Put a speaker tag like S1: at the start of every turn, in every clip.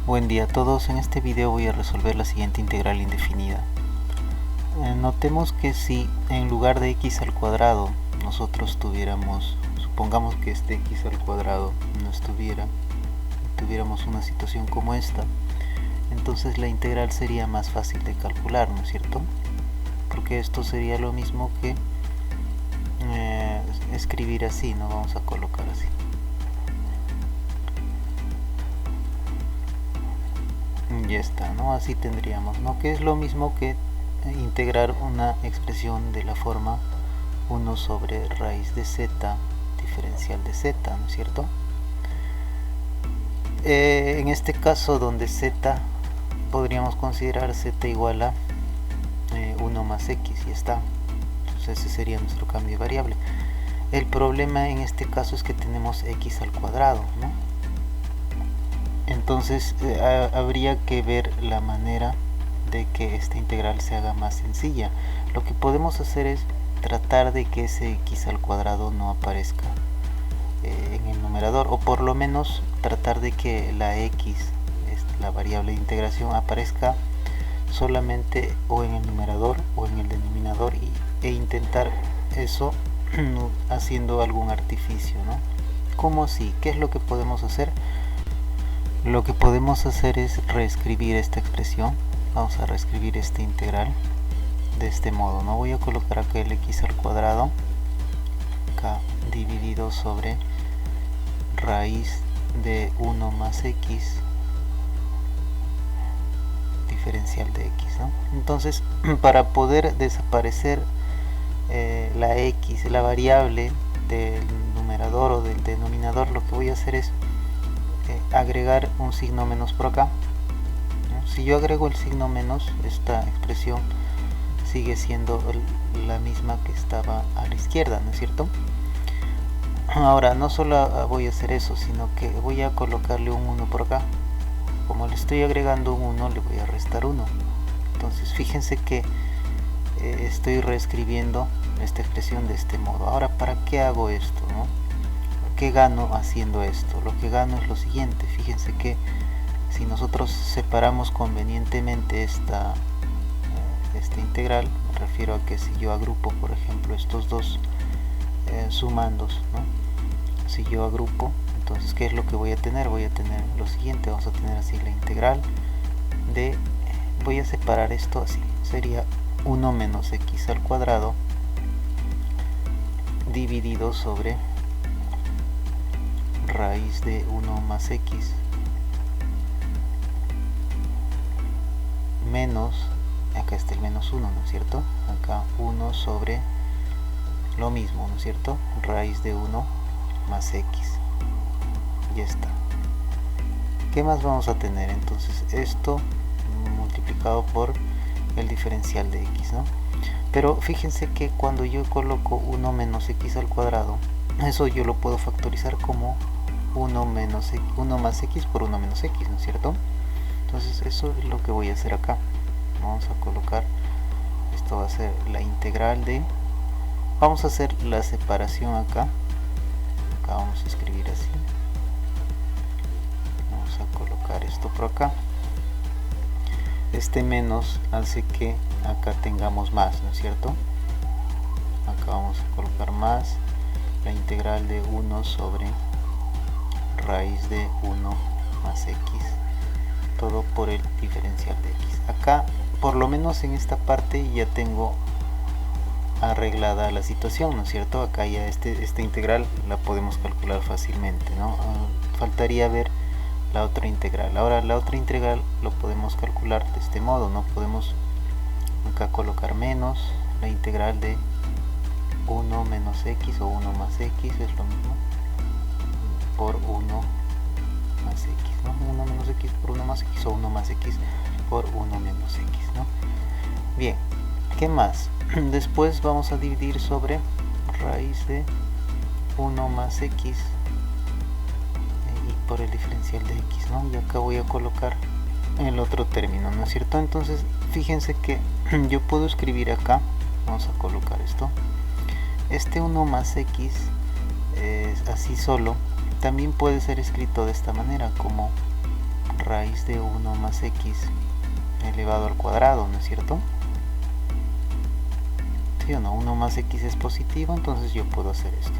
S1: Buen día a todos, en este video voy a resolver la siguiente integral indefinida. Notemos que si en lugar de x al cuadrado nosotros supongamos que este x al cuadrado no tuviéramos una situación como esta, entonces la integral sería más fácil de calcular, ¿no es cierto? Porque esto sería lo mismo que escribir así, ¿no? Vamos a colocar así. Ya está, ¿no? Así tendríamos, ¿no? Que es lo mismo que integrar una expresión de la forma 1 sobre raíz de z diferencial de z, ¿no es cierto? En este caso donde z podríamos considerar z igual a 1 más x, y está. Entonces ese sería nuestro cambio de variable. El problema en este caso es que tenemos x al cuadrado, ¿no? Entonces habría que ver la manera de que esta integral se haga más sencilla. Lo que podemos hacer es tratar de que ese x al cuadrado no aparezca en el numerador, o por lo menos tratar de que la x, la variable de integración, aparezca solamente o en el numerador o en el denominador, e intentar eso haciendo algún artificio, ¿no? ¿Cómo así? ¿Qué es lo que podemos hacer? Lo que podemos hacer es reescribir esta expresión. Vamos a reescribir esta integral de este modo, ¿no? Voy a colocar acá el x al cuadrado, acá dividido sobre raíz de 1 más x diferencial de x, ¿no? Entonces, para poder desaparecer la x, la variable del numerador o del denominador, lo que voy a hacer es agregar un signo menos por acá, ¿no? Si yo agrego el signo menos, esta expresión sigue siendo la misma que estaba a la izquierda, ¿no es cierto? Ahora, no solo voy a hacer eso, sino que voy a colocarle un 1 por acá. Como le estoy agregando un 1, le voy a restar 1. Entonces fíjense que estoy reescribiendo esta expresión de este modo. Ahora, ¿para qué hago esto, no? ¿Qué gano haciendo esto? Lo que gano es lo siguiente. Fíjense que si nosotros separamos convenientemente esta integral, me refiero a que si yo agrupo, por ejemplo, estos dos sumandos, ¿no? Si yo agrupo, entonces ¿qué es lo que voy a tener? Voy a tener lo siguiente. Vamos a tener así la integral de, voy a separar esto así, sería 1 menos x al cuadrado dividido sobre raíz de 1 más x menos, acá está el menos 1, ¿no es cierto? Acá 1 sobre lo mismo, ¿no es cierto? Raíz de 1 más x. Ya está. ¿Qué más vamos a tener? Entonces esto multiplicado por el diferencial de x, ¿no? Pero fíjense que cuando yo coloco 1 menos x al cuadrado, eso yo lo puedo factorizar como 1 más x por 1 menos x, ¿no es cierto? Entonces eso es lo que voy a hacer acá. Vamos a colocar, esto va a ser la integral de, vamos a hacer la separación acá vamos a escribir así, vamos a colocar esto por acá. Este menos hace que acá tengamos más, ¿no es cierto? Acá vamos a colocar más la integral de 1 sobre raíz de 1 más x, todo por el diferencial de x. Acá, por lo menos en esta parte, ya tengo arreglada la situación, ¿no es cierto? Acá ya esta integral la podemos calcular fácilmente, ¿no? Faltaría ver la otra integral. Ahora la otra integral lo podemos calcular de este modo, ¿no? Podemos acá colocar menos la integral de 1 menos x o 1 más x, es lo mismo, por 1 más x, ¿no? 1 menos x por 1 más x o 1 más x por 1 menos x, ¿no? Bien, ¿qué más? Después vamos a dividir sobre raíz de 1 más x y por el diferencial de x, ¿no? Y acá voy a colocar el otro término, ¿no es cierto? Entonces fíjense que yo puedo escribir acá, vamos a colocar esto, este 1 más x así solo, también puede ser escrito de esta manera, como raíz de 1 más x elevado al cuadrado, ¿no es cierto? ¿Sí o no? 1 más x es positivo, entonces yo puedo hacer esto.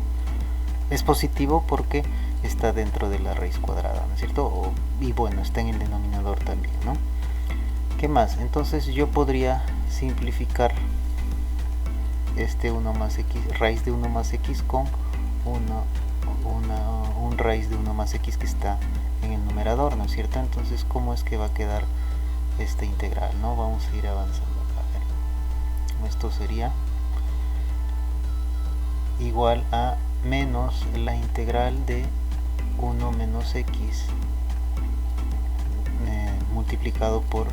S1: Es positivo porque está dentro de la raíz cuadrada, ¿no es cierto? Y bueno, está en el denominador también, ¿no? ¿Qué más? Entonces yo podría simplificar este 1 más x, raíz de 1 más x con un raíz de 1 más x que está en el numerador, ¿no es cierto? Entonces, ¿cómo es que va a quedar esta integral, no? Vamos a ir avanzando acá. A ver. Esto sería igual a menos la integral de 1 menos x multiplicado por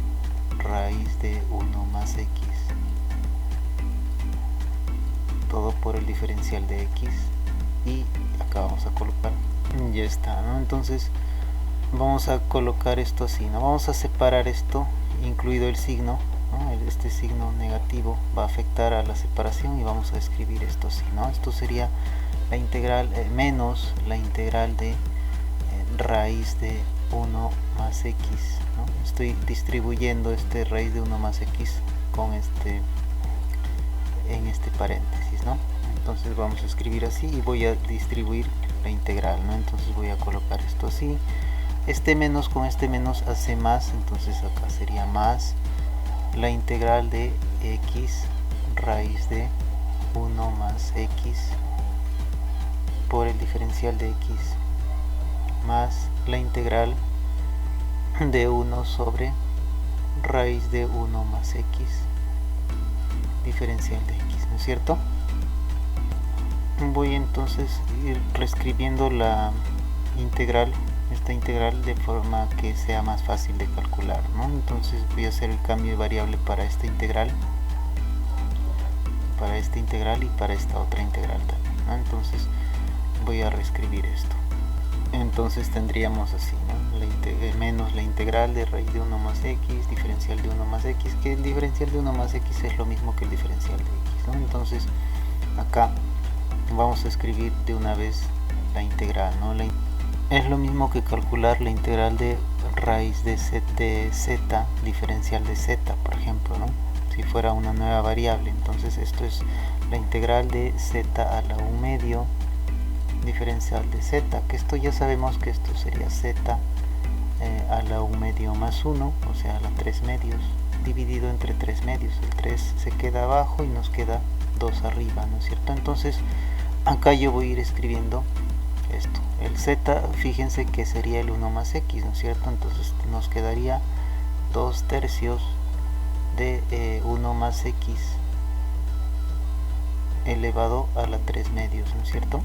S1: raíz de 1 más x, todo por el diferencial de x, y acá vamos a colocar, ya está, ¿no? Entonces vamos a colocar esto así, ¿no? Vamos a separar esto, incluido el signo, ¿no? Este signo negativo va a afectar a la separación y vamos a escribir esto así, ¿no? Esto sería la integral menos la integral de raíz de 1 más x, ¿no? Estoy distribuyendo este raíz de 1 más x con en este paréntesis, ¿no? Entonces vamos a escribir así y voy a distribuir la integral, ¿no? Entonces voy a colocar esto así. Este menos con este menos hace más, entonces acá sería más la integral de x raíz de 1 más x por el diferencial de x más la integral de 1 sobre raíz de 1 más x diferencial de x, ¿no es cierto? Voy entonces a ir reescribiendo la integral, esta integral, de forma que sea más fácil de calcular, ¿no? Entonces voy a hacer el cambio de variable para esta integral y para esta otra integral también, ¿no? Entonces voy a reescribir esto. Entonces tendríamos así, ¿no? Menos la integral de raíz de 1 más x, diferencial de 1 más x, que el diferencial de 1 más x es lo mismo que el diferencial de x, ¿no? Entonces acá vamos a escribir de una vez la integral, ¿no? Es lo mismo que calcular la integral de raíz de z diferencial de z, por ejemplo, ¿no? Si fuera una nueva variable. Entonces esto es la integral de z a la 1 medio diferencial de z, que esto ya sabemos que esto sería z a la 1 medio más 1, o sea, a la 3 medios, dividido entre 3 medios. El 3 se queda abajo y nos queda 2 arriba, ¿no es cierto? Entonces acá yo voy a ir escribiendo esto. El z, fíjense que sería el 1 más x, ¿no es cierto? Entonces nos quedaría 2 tercios de 1 más x elevado a la 3 medios, ¿no es cierto?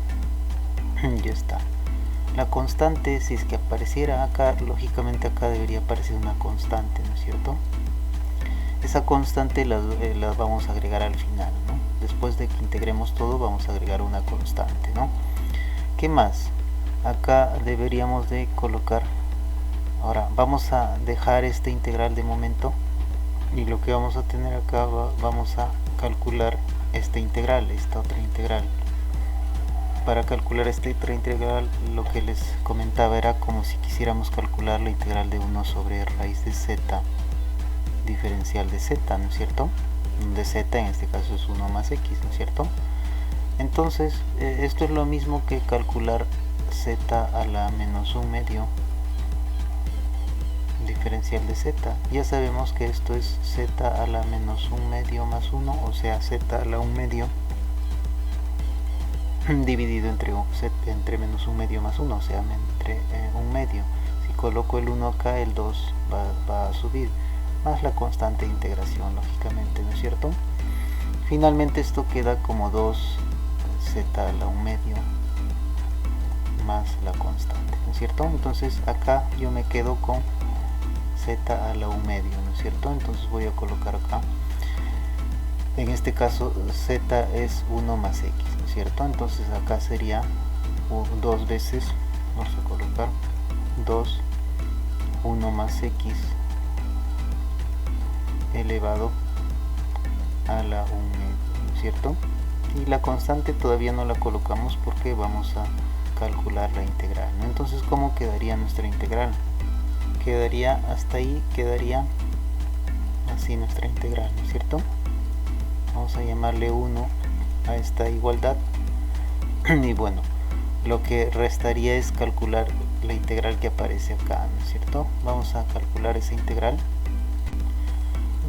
S1: Ya está. La constante, si es que apareciera acá, lógicamente acá debería aparecer una constante, ¿no es cierto? Esa constante la vamos a agregar al final, ¿no? Después de que integremos todo vamos a agregar una constante, ¿no? ¿Qué más? Acá deberíamos de colocar, ahora vamos a dejar esta integral de momento, y lo que vamos a tener acá vamos a calcular esta integral, esta otra integral. Para calcular esta otra integral, lo que les comentaba era como si quisiéramos calcular la integral de 1 sobre raíz de z diferencial de z, ¿no es cierto? De z en este caso es 1 más x, ¿no es cierto? Entonces esto es lo mismo que calcular z a la menos 1 medio diferencial de z. Ya sabemos que esto es z a la menos 1 medio más 1, o sea, z a la 1 medio dividido entre menos 1 medio más 1, o sea, entre 1 medio. Si coloco el 1 acá, el 2 va a subir, más la constante de integración, lógicamente, ¿no es cierto? Finalmente esto queda como 2z a la 1 medio más la constante, ¿no es cierto? Entonces acá yo me quedo con z a la 1 medio, ¿no es cierto? Entonces voy a colocar acá, en este caso z es 1 más x, ¿no es cierto? Entonces acá sería 2 veces, vamos a colocar 2, 1 más x elevado a la 1 medio, ¿no es cierto? Y la constante todavía no la colocamos porque vamos a calcular la integral, ¿no? Entonces, ¿cómo quedaría nuestra integral? quedaría hasta ahí, quedaría así nuestra integral, ¿no es cierto? Vamos a llamarle 1 a esta igualdad y bueno, lo que restaría es calcular la integral que aparece acá, ¿no es cierto? Vamos a calcular esa integral.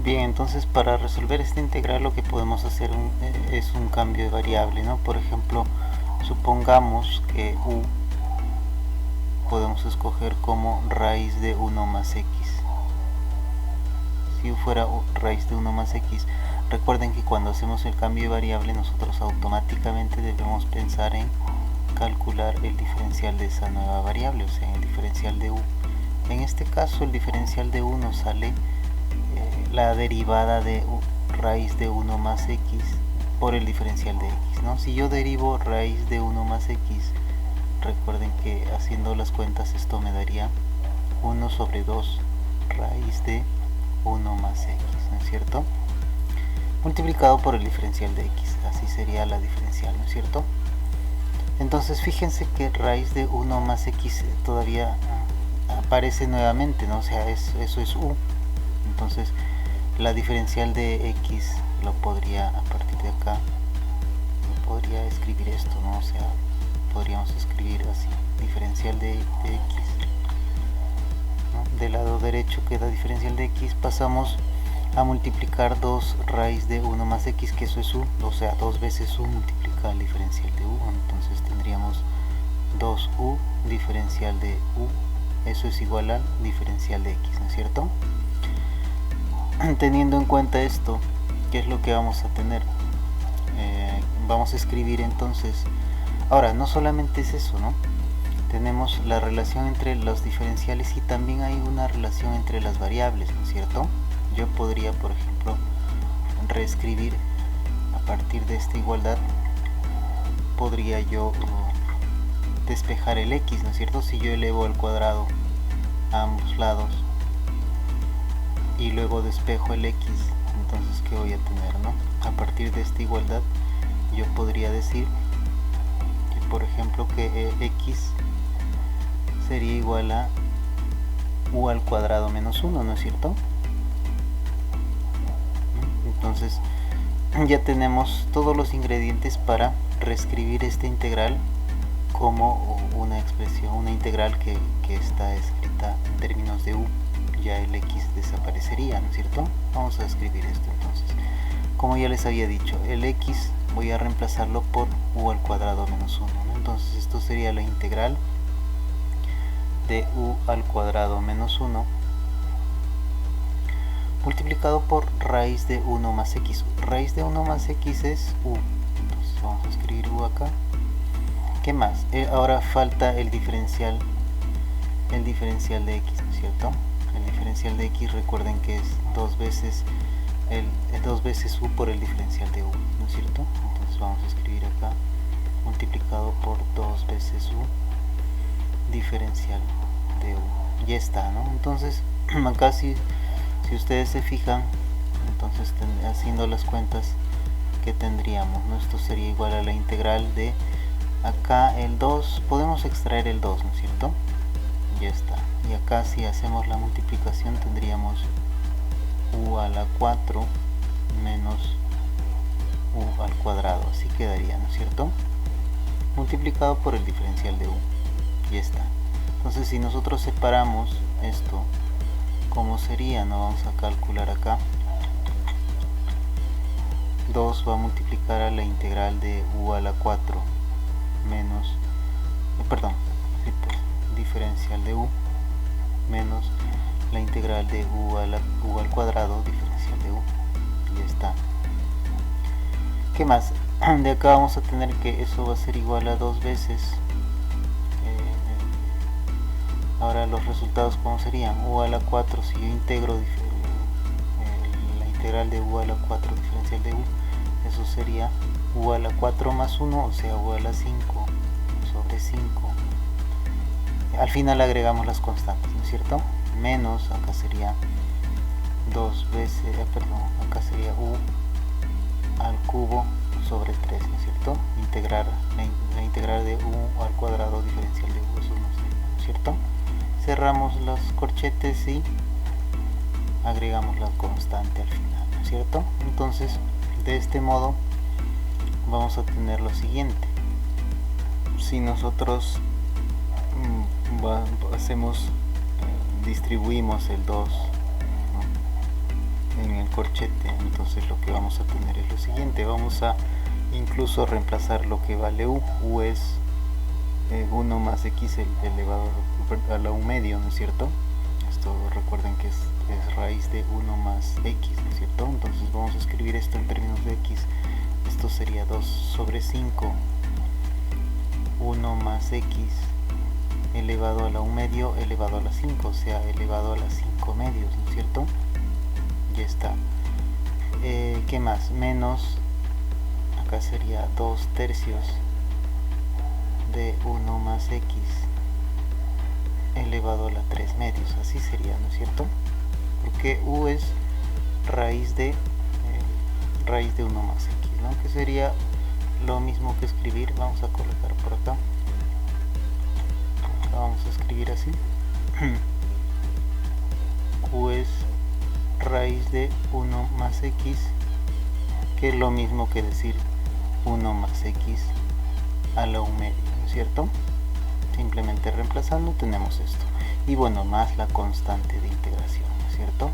S1: Bien, entonces para resolver esta integral lo que podemos hacer es un cambio de variable, ¿no? Por ejemplo, supongamos que u podemos escoger como raíz de 1 más x. Si u fuera raíz de 1 más x, recuerden que cuando hacemos el cambio de variable nosotros automáticamente debemos pensar en calcular el diferencial de esa nueva variable, o sea, el diferencial de u. En este caso el diferencial de u nos sale la derivada de raíz de 1 más x por el diferencial de x, ¿no? Si yo derivo raíz de 1 más x, recuerden que haciendo las cuentas esto me daría 1 sobre 2 raíz de 1 más x, ¿no es cierto? Multiplicado por el diferencial de x, así sería la diferencial, ¿no es cierto? Entonces fíjense que raíz de 1 más x todavía aparece nuevamente, ¿no? O sea, eso es u. Entonces la diferencial de x lo podría, a partir de acá, podría escribir esto, ¿no? O sea, podríamos escribir así, diferencial de x, ¿no? Del lado derecho queda diferencial de x, pasamos a multiplicar 2 raíz de 1 más x, que eso es u, o sea, 2 veces u multiplica el diferencial de u, entonces tendríamos 2u diferencial de u, eso es igual al diferencial de x, ¿no es cierto? Teniendo en cuenta esto, ¿qué es lo que vamos a tener? Vamos a escribir entonces, ahora no solamente es eso, ¿no? Tenemos la relación entre los diferenciales y también hay una relación entre las variables, ¿no es cierto? Yo podría, por ejemplo, reescribir a partir de esta igualdad, podría yo despejar el x, ¿no es cierto? Si yo elevo al cuadrado a ambos lados y luego despejo el x, entonces ¿qué voy a tener, no? A partir de esta igualdad yo podría decir que, por ejemplo, que x sería igual a u al cuadrado menos 1, ¿no es cierto? Entonces ya tenemos todos los ingredientes para reescribir esta integral como una expresión, una integral que está escrita en términos de u. Ya el x desaparecería, ¿no es cierto? Vamos a escribir esto entonces. Como ya les había dicho, el x voy a reemplazarlo por u al cuadrado menos 1, ¿no? Entonces esto sería la integral de u al cuadrado menos 1 multiplicado por raíz de 1 más x. Raíz de 1 más x es u, entonces vamos a escribir u acá. ¿Qué más? Ahora falta el diferencial de x, ¿no es cierto? El diferencial de x, recuerden que es 2 veces u por el diferencial de u, ¿no es cierto? Entonces vamos a escribir acá multiplicado por 2 veces u diferencial de u. Ya está, ¿no? Entonces acá si ustedes se fijan, entonces haciendo las cuentas que tendríamos, ¿no? Esto sería igual a la integral de acá el 2, podemos extraer el 2, ¿no es cierto? Ya está. Y acá si hacemos la multiplicación tendríamos u a la 4 menos u al cuadrado, así quedaría, ¿no es cierto? Multiplicado por el diferencial de u. Ya está. Entonces si nosotros separamos esto, ¿cómo sería? No, vamos a calcular acá. 2 va a multiplicar a la integral de u a la 4 menos, diferencial de u menos la integral de u al cuadrado diferencial de u. Y ya está. ¿Qué más? De acá vamos a tener que eso va a ser igual a 2 veces. Ahora los resultados, ¿cómo serían? U a la 4, si yo integro la integral de u a la 4 diferencial de u, eso sería u a la 4 más 1, o sea, u a la 5 sobre 5. Al final agregamos las constantes, ¿no es cierto? Menos, acá sería 2 veces, acá sería u al cubo sobre 3, ¿no es cierto? Integrar la integral de u al cuadrado diferencial de u, eso no es cierto, cerramos los corchetes y agregamos la constante al final, ¿no es cierto? Entonces de este modo vamos a tener lo siguiente. Si nosotros distribuimos el 2, ¿no?, en el corchete, entonces lo que vamos a tener es lo siguiente. Vamos a incluso reemplazar lo que vale u. U es 1 más x elevado a la u medio, ¿no es cierto? Esto recuerden que es raíz de 1 más x, ¿no es cierto? Entonces vamos a escribir esto en términos de x. Esto sería 2 sobre 5, 1 más x elevado a la 1 medio elevado a la 5, o sea, elevado a las 5 medios, ¿no es cierto? Ya está. ¿Qué más? Menos, acá sería 2 tercios de 1 más x elevado a la 3 medios, así sería, ¿no es cierto? Porque u es raíz de 1 más x, ¿no? Que sería lo mismo que escribir, vamos a colocar por acá, vamos a escribir así. Q es raíz de 1 más x, que es lo mismo que decir 1 más x a la 1 medio, ¿no es cierto? Simplemente reemplazando tenemos esto, y bueno, más la constante de integración, ¿no es cierto?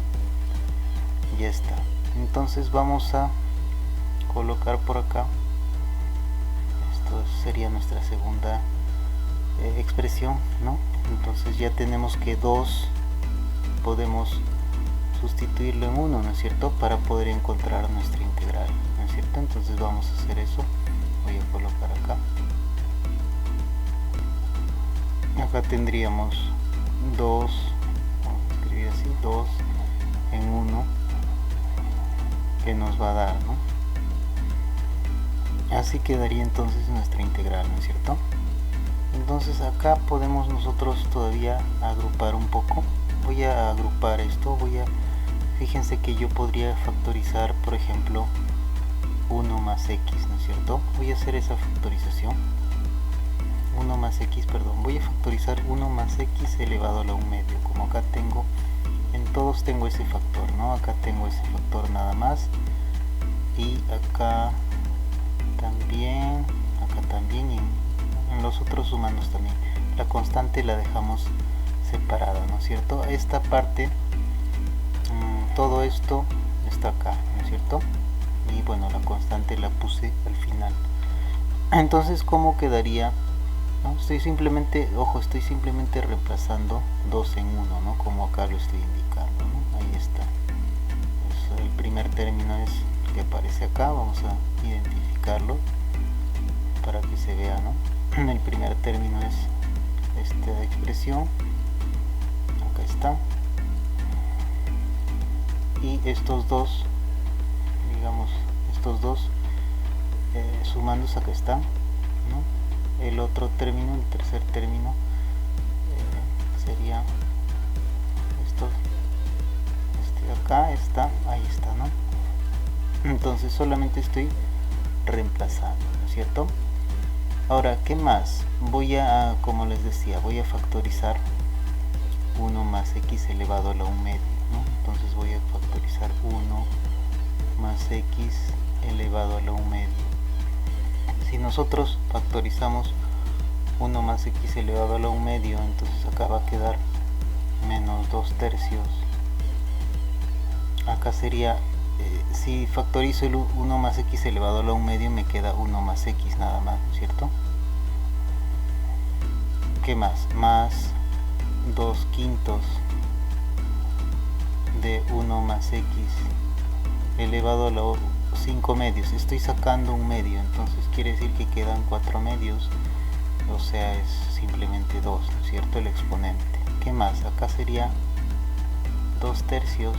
S1: Ya está. Entonces vamos a colocar por acá, esto sería nuestra segunda expresión, ¿no? Entonces ya tenemos que 2 podemos sustituirlo en 1, ¿no es cierto?, para poder encontrar nuestra integral, ¿no es cierto? Entonces vamos a hacer eso. Voy a colocar acá tendríamos 2, vamos a escribir así, 2 en 1, que nos va a dar, ¿no? Así quedaría entonces nuestra integral, ¿no es cierto? Entonces acá podemos nosotros todavía agrupar un poco. Voy a agrupar esto, fíjense que yo podría factorizar, por ejemplo, 1 más x, ¿no es cierto? Voy a hacer esa factorización. 1 más x, perdón, voy a factorizar 1 más x elevado a la 1 medio. Como acá tengo, en todos tengo ese factor, ¿no? Acá tengo ese factor nada más. Y acá también, y en los otros sumandos también. La constante la dejamos separada, ¿no es cierto? Esta parte, todo esto está acá, ¿no es cierto? Y bueno, la constante la puse al final. Entonces, ¿cómo quedaría? ¿No? Estoy simplemente reemplazando 2 en 1, ¿no? Como acá lo estoy indicando, ¿no? Ahí está. Eso, el primer término es el que aparece acá. Vamos a identificarlo para que se vea, ¿no? El primer término es esta expresión, acá está, y estos dos, digamos, sumándose acá está, ¿no? El otro término, el tercer término, sería esto, acá está, ahí está, ¿no? Entonces solamente estoy reemplazando, ¿no es cierto? Ahora, ¿qué más? Como les decía, voy a factorizar 1 más x elevado a la 1 medio, ¿no? Entonces voy a factorizar 1 más x elevado a la 1 medio. Si nosotros factorizamos 1 más x elevado a la 1 medio, entonces acá va a quedar menos 2 tercios. Acá sería, si factorizo el 1 más x elevado a la 1 medio, me queda 1 más x nada más, ¿no es cierto? ¿Qué más? Más 2 quintos de 1 más x elevado a la 5 medios. Estoy sacando un medio, entonces quiere decir que quedan 4 medios, o sea, es simplemente 2, ¿no es cierto?, el exponente. ¿Qué más? Acá sería 2 tercios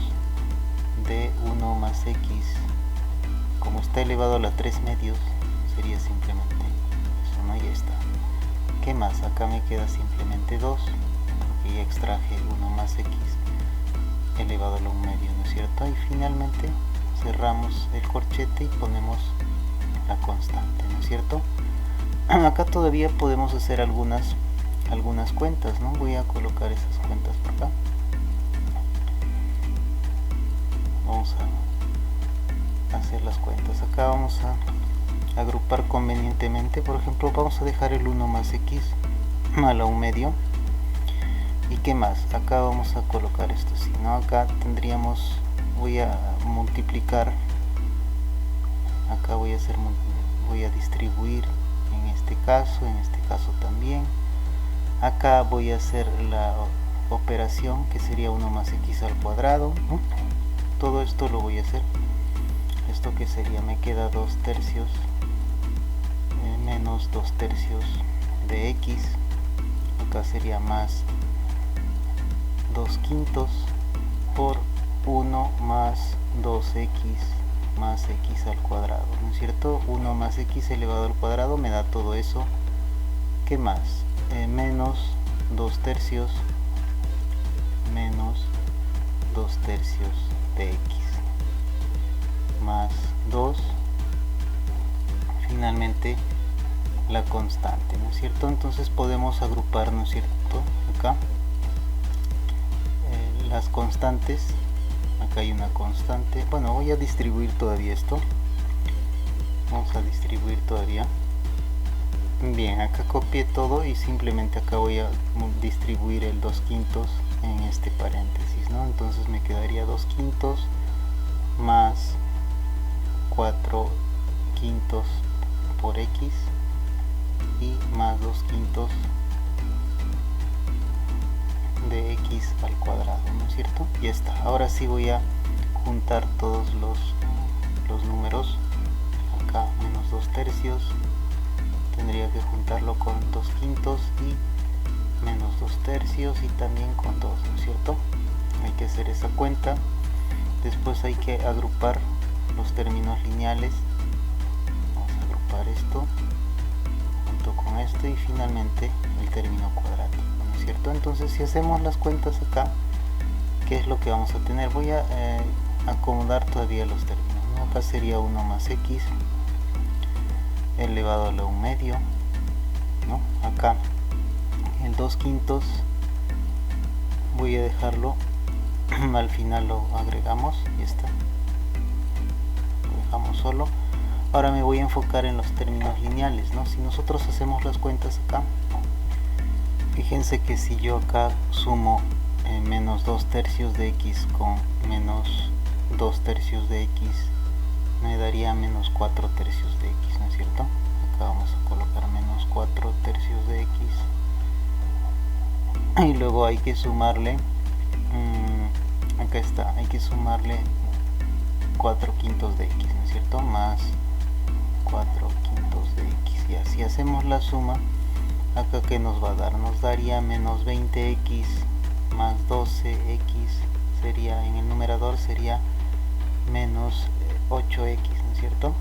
S1: de 1 más x, como está elevado a la 3 medios, sería simplemente eso, ¿no? Ya está. ¿Qué más? Acá me queda simplemente 2, porque ya extraje 1 más x elevado a la 1 medio, ¿no es cierto? Y finalmente cerramos el corchete y ponemos la constante, ¿no es cierto? Acá todavía podemos hacer algunas algunas cuentas, ¿no? Voy a colocar esas cuentas por acá. Vamos a hacer las cuentas. Acá vamos a agrupar convenientemente. Por ejemplo, vamos a dejar el 1 más x a la 1 medio. ¿Y qué más? Acá vamos a colocar esto así, ¿no? Acá tendríamos, voy a multiplicar, acá voy a distribuir en este caso también. Acá voy a hacer la operación que sería 1 más x al cuadrado, ¿no? Todo esto lo voy a hacer. Esto que sería, me queda 2 tercios menos 2 tercios de x. Acá sería más 2 quintos por 1 más 2x más x al cuadrado, ¿no es cierto? 1 más x elevado al cuadrado me da todo eso. ¿Qué más? Menos 2 tercios menos 2 tercios de x más 2, finalmente la constante, ¿no es cierto? Entonces podemos agrupar, ¿no es cierto? Acá las constantes. Acá hay una constante. Bueno, voy a distribuir todavía esto. Vamos a distribuir todavía. Bien, acá copié todo y simplemente acá voy a distribuir el 2 quintos en este paréntesis, ¿no? Entonces me quedaría 2 quintos más 4 quintos por x y más 2 quintos de x al cuadrado, ¿no es cierto? Ya está. Ahora sí voy a juntar todos los números. Acá menos 2 tercios tendría que juntarlo con 2 quintos y menos 2 tercios y también con 2, ¿no es cierto? Hay que hacer esa cuenta. Después hay que agrupar los términos lineales. Vamos a agrupar esto junto con esto y finalmente el término cuadrático, ¿no es cierto? Entonces si hacemos las cuentas acá, ¿qué es lo que vamos a tener? Voy a acomodar todavía los términos, ¿no? Acá sería 1 más x elevado a la 1 medio, ¿no? Acá el 2 quintos voy a dejarlo al final, lo agregamos y está, lo dejamos solo. Ahora me voy a enfocar en los términos lineales, ¿no? Si nosotros hacemos las cuentas acá, fíjense que si yo acá sumo menos 2 tercios de x con menos 2 tercios de x, me daría menos 4 tercios de x, ¿no es cierto? Acá vamos a colocar menos 4 tercios de x y luego hay que sumarle, acá está, hay que sumarle 4 quintos de x, ¿no es cierto? Más 4 quintos de x, y así hacemos la suma. Acá que nos va a dar, nos daría menos 20x más 12x, sería en el numerador sería menos 8x, ¿no es cierto?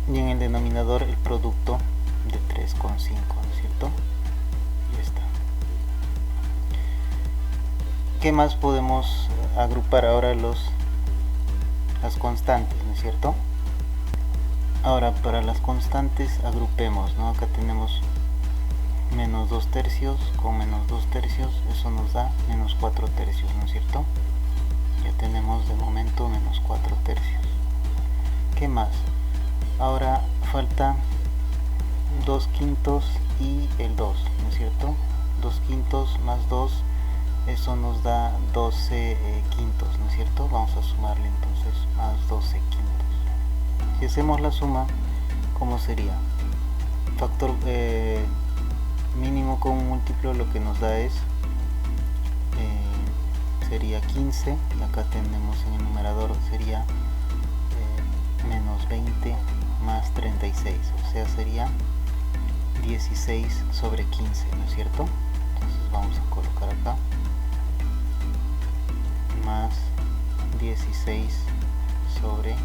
S1: Y en el denominador el producto de 3,5, ¿no es cierto? Ya está. ¿Qué más podemos agrupar ahora? Las constantes, ¿no es cierto? Ahora para las constantes agrupemos, ¿no? Acá tenemos menos 2 tercios con menos 2 tercios, eso nos da menos 4 tercios, ¿no es cierto? Ya tenemos de momento menos 4 tercios. ¿Qué más? Ahora falta 2 quintos y el 2, ¿no es cierto? 2 quintos más 2, eso nos da 12 quintos, ¿no es cierto? Vamos a sumarle entonces más 12 quintos. Si hacemos la suma, ¿cómo sería? Factor mínimo común múltiplo, lo que nos da es sería 15, y acá tenemos en el numerador sería menos 20 más 36, o sea sería 16 sobre 15, ¿no es cierto? Entonces vamos a colocar acá más 16 sobre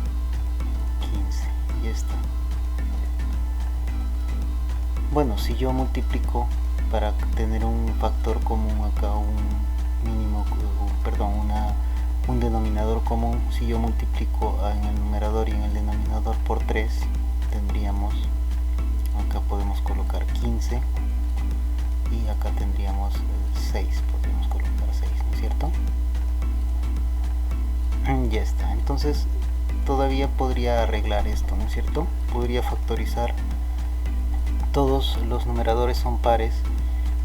S1: 15, y está. Bueno, si yo multiplico para tener un factor común acá, un denominador común, si yo multiplico en el numerador y en el denominador por 3, tendríamos acá podemos colocar 15 y acá tendríamos 6, podríamos colocar 6, ¿no es cierto? Ya está. Entonces todavía podría arreglar esto, ¿no es cierto? Podría factorizar, todos los numeradores son pares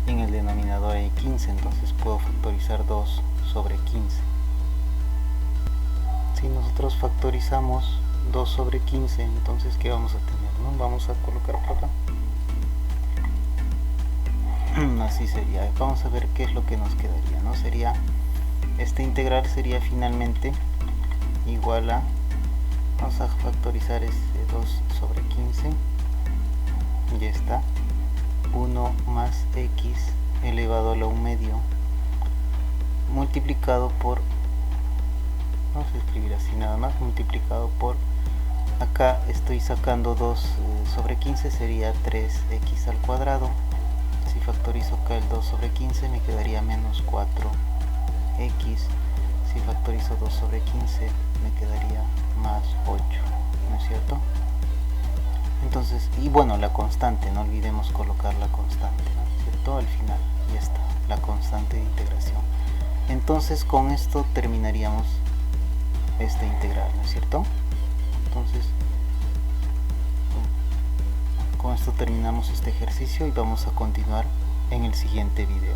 S1: en el denominador hay 15, entonces puedo factorizar 2 sobre 15. Si nosotros factorizamos 2 sobre 15, entonces ¿qué vamos a tener? ¿No? Vamos a colocar por acá. Así sería. Vamos a ver qué es lo que nos quedaría, ¿no? Sería, este integral sería finalmente igual a, vamos a factorizar este 2 sobre 15, ya está, 1 más x elevado a la 1 medio multiplicado por, vamos a escribir así nada más, multiplicado por, acá estoy sacando 2 sobre 15, sería 3x al cuadrado. Si factorizo acá el 2 sobre 15 me quedaría menos 4x. Si factorizo 2 sobre 15 me quedaría más 8, ¿no es cierto? Entonces, y bueno, la constante, no olvidemos colocar la constante, ¿no es cierto? Al final, ya está, la constante de integración. Entonces con esto terminaríamos esta integral, ¿no es cierto? Entonces con esto terminamos este ejercicio y vamos a continuar en el siguiente video.